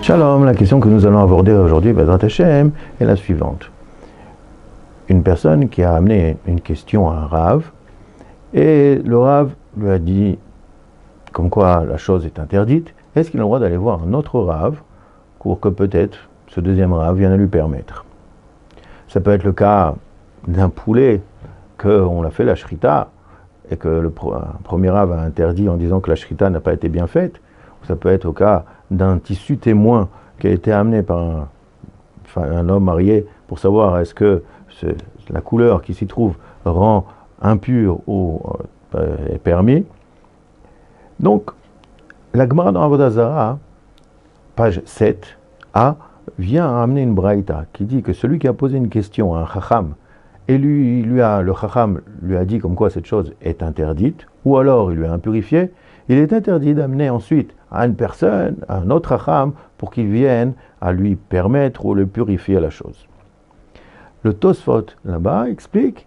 Shalom, la question que nous allons aborder aujourd'hui, Bezrat Hashem, est la suivante. Une personne qui a amené une question à un Rav, et le Rav lui a dit, comme quoi la chose est interdite, est-ce qu'il a le droit d'aller voir un autre Rav, pour que peut-être ce deuxième Rav vienne à lui permettre? Ça peut être le cas d'un poulet, qu'on l'a fait la shrita, et que le premier Rav a interdit en disant que la shrita n'a pas été bien faite. Ça peut être au cas d'un tissu témoin qui a été amené par un homme marié pour savoir est-ce que la couleur qui s'y trouve rend impur ou est permis. Donc, la Gemara dans Avodah Zarah, page 7a, vient amener une braïta qui dit que celui qui a posé une question à un chacham et le chacham lui a dit comme quoi cette chose est interdite, ou alors il lui a impurifié, il est interdit d'amener ensuite à une personne, à un autre chacham, pour qu'il vienne à lui permettre ou le purifier la chose. Le Tosfot, là-bas, explique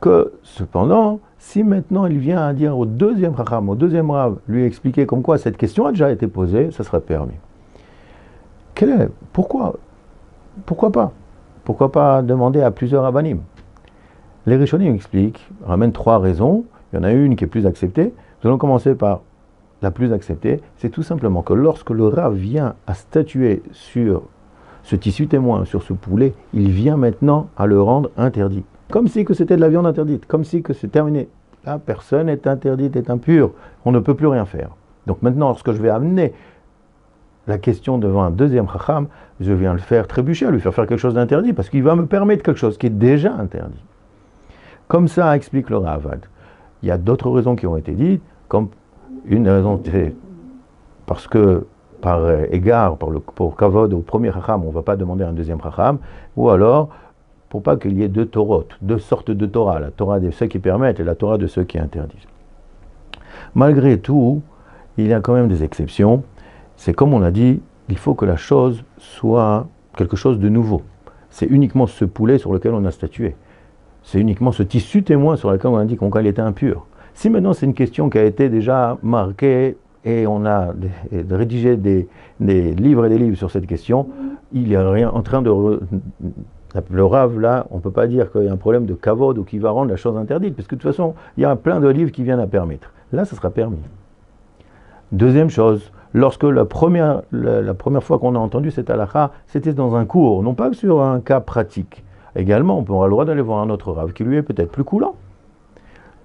que, cependant, si maintenant il vient à dire au deuxième chacham, au deuxième rav, lui expliquer comme quoi cette question a déjà été posée, ça sera permis. Pourquoi pas? Pourquoi pas demander à plusieurs rabbanim? Les Rishonim expliquent, ramènent trois raisons. Il y en a une qui est plus acceptée. Nous allons commencer par la plus acceptée. C'est tout simplement que lorsque le Rav vient à statuer sur ce tissu témoin, sur ce poulet, il vient maintenant à le rendre interdit. Comme si que c'était de la viande interdite, comme si que c'est terminé. La personne est interdite, est impure. On ne peut plus rien faire. Donc maintenant, lorsque je vais amener la question devant un deuxième chacham, je viens le faire trébucher, lui faire quelque chose d'interdit, parce qu'il va me permettre quelque chose qui est déjà interdit. Comme ça explique le Ravad. Il y a d'autres raisons qui ont été dites, comme une raison, c'est parce que par égard, pour kavod au premier chacham, on ne va pas demander à un deuxième chacham, ou alors pour pas qu'il y ait deux torotes, deux sortes de Torah, la Torah de ceux qui permettent et la Torah de ceux qui interdisent. Malgré tout, il y a quand même des exceptions. C'est comme on a dit, il faut que la chose soit quelque chose de nouveau. C'est uniquement ce poulet sur lequel on a statué. C'est uniquement ce tissu témoin sur lequel on a dit qu'il était impur. Si maintenant c'est une question qui a été déjà marquée et on a rédigé des livres et des livres sur cette question, il n'y a rien en train de... Le Rav, là, on ne peut pas dire qu'il y a un problème de kavod ou qui va rendre la chose interdite, parce que de toute façon, il y a plein de livres qui viennent à permettre. Là, ça sera permis. Deuxième chose, lorsque la première fois qu'on a entendu cette halakha, c'était dans un cours, non pas sur un cas pratique. Également, on aura le droit d'aller voir un autre Rav qui lui est peut-être plus coulant.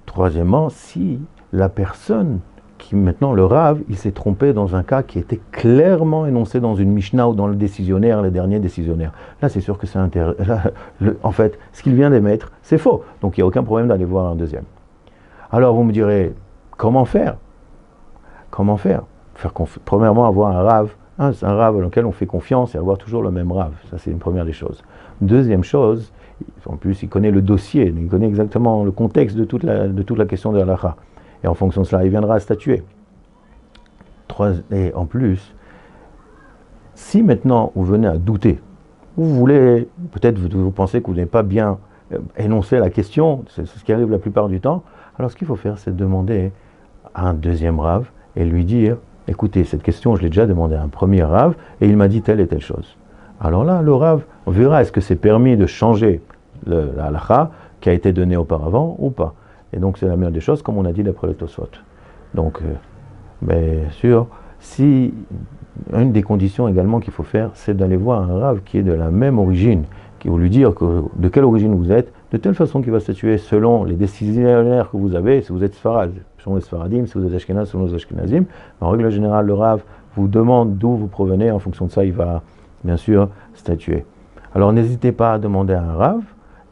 Troisièmement, si la personne qui, maintenant le Rav, il s'est trompé dans un cas qui était clairement énoncé dans une Mishnah ou dans le décisionnaire, les derniers décisionnaires. Là, c'est sûr que c'est en fait, ce qu'il vient d'émettre, c'est faux. Donc, il n'y a aucun problème d'aller voir un deuxième. Alors, vous me direz, comment faire? Comment faire? Premièrement, avoir un Rav dans lequel on fait confiance et avoir toujours le même Rav. Ça, c'est une première des choses. Deuxième chose, en plus, il connaît le dossier, il connaît exactement le contexte de toute la question de l'halakha. Et en fonction de cela, il viendra à statuer. Et en plus, si maintenant vous venez à douter, peut-être vous pensez que vous n'avez pas bien énoncé la question, c'est ce qui arrive la plupart du temps, alors ce qu'il faut faire, c'est demander à un deuxième Rav et lui dire, écoutez, cette question, je l'ai déjà demandé à un premier Rav et il m'a dit telle et telle chose. Alors là, le Rav, on verra est-ce que c'est permis de changer la halakha qui a été donnée auparavant ou pas. Et donc c'est la meilleure des choses, comme on a dit d'après le Tosfot. Donc, bien sûr, si une des conditions également qu'il faut faire, c'est d'aller voir un Rav qui est de la même origine, qui va lui dire de quelle origine vous êtes, de telle façon qu'il va statuer selon les décisionnaires que vous avez, si vous êtes Sfarad, selon les Sfaradim, si vous êtes Ashkenaz, selon les Ashkenazim. En règle générale, le Rav vous demande d'où vous provenez, en fonction de ça, il va bien sûr statuer. Alors n'hésitez pas à demander à un Rav,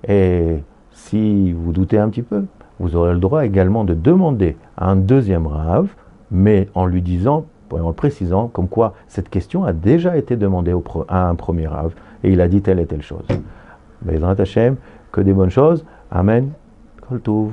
et si vous doutez un petit peu, vous aurez le droit également de demander à un deuxième Rav, mais en lui disant, en le précisant, comme quoi cette question a déjà été demandée à un premier Rav, et il a dit telle et telle chose. Bezrat Hashem, que des bonnes choses. Amen. Kol Tov.